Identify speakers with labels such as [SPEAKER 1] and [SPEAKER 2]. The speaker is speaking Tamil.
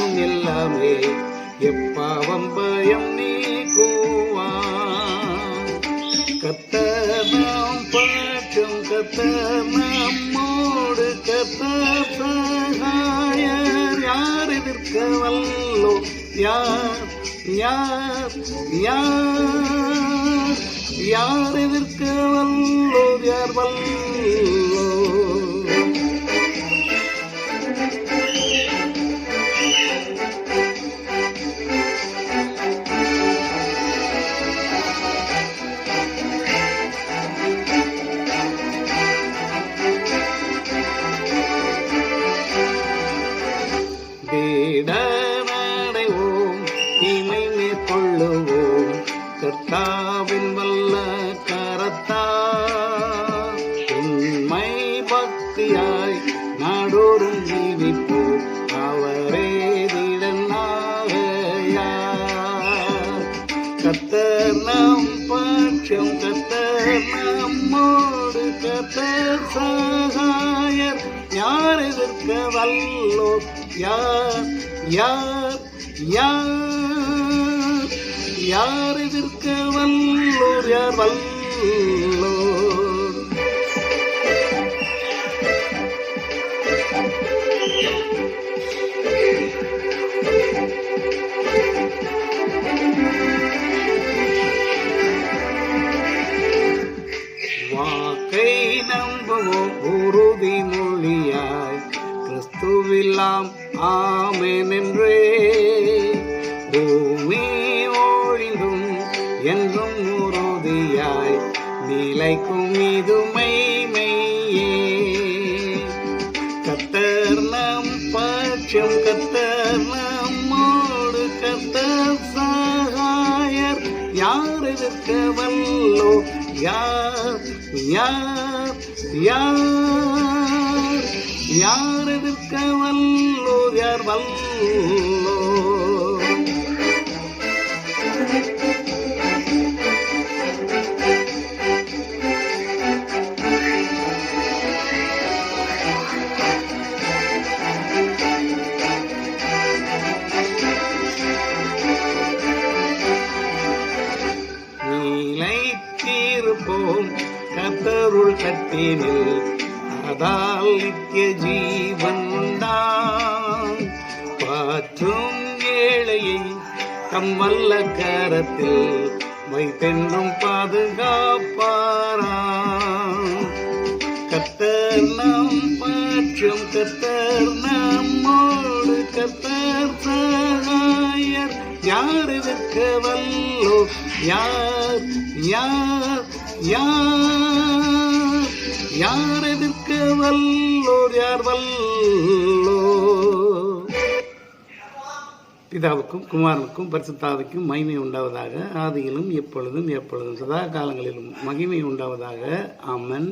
[SPEAKER 1] எனும் எல்லாமே எப்பாவம் பயம் நீக்குவார். கர்த்தர் நாம் பாற்றும், கர்த்தர் நம்மோடு, கர்த்தர் சகாயர். யார் எதிர்க்க வல்லோ? யார் யார் யார் யார் எதிர்க்க வல்லோ? யார் வல்லோ? தேடனடைவோம், தீமை மேற்கொள்ளுவோம், கர்த்தாவின் வல்ல கரத்தால். உண்மை பக்தியாய் நாடோறும் ஜீவிப்போம், அவரே திடனாகையார். கர்த்தர் நம் பட்சம், கர்த்தர் நம்மோடு, கர்த்தர் சகாயர். யார் எதிர்க்க வல்லோ? யார் யார் யார் யார் எதிர்க்க வல்லோர்? யார் வல்லோர்? வாக்கை நம்புவோம் உறுதி மொழியாய், கிறிஸ்துவில்லாம் ஆமென் என்றே. பூமி ஒழிந்தும் என்றும் உறுதியாய் நிலைக்கும் இது மெய்மையே. கர்த்தர் நம் பட்சம், கர்த்தர் நம்மோடு, கர்த்தர் சகாயர். யார் எதிர்க்க வல்லோ? யார் யார் யார் யார் எதிர்க்க வல்லோ? யார் வல்லோ? நிலைத்திருப்போம் கர்த்தருள் கட்டினில், அதால் நித்திய ஜீவன் உண்டாம். பாற்றும் ஏழையை தம் வல்ல கரத்தில் வைத்தென்றும் பாதுகாப்பாராம். கர்த்தர் நம் பாற்றும், கர்த்தர் நம்மோடு, கர்த்தர் சகாயர். யார் எதிர்க்க வல்லோ? யார் யார் யார் யார் எதிர்க்க வல்லோர்? யார் வல்லோ? பிதாவுக்கும் குமாரனுக்கும் பரிசுத்தாவிக்கும் மகிமை உண்டாவதாக. ஆதியிலும் எப்பொழுதும் எப்பொழுதும் சதா காலங்களிலும் மகிமை உண்டாவதாக. ஆமென்.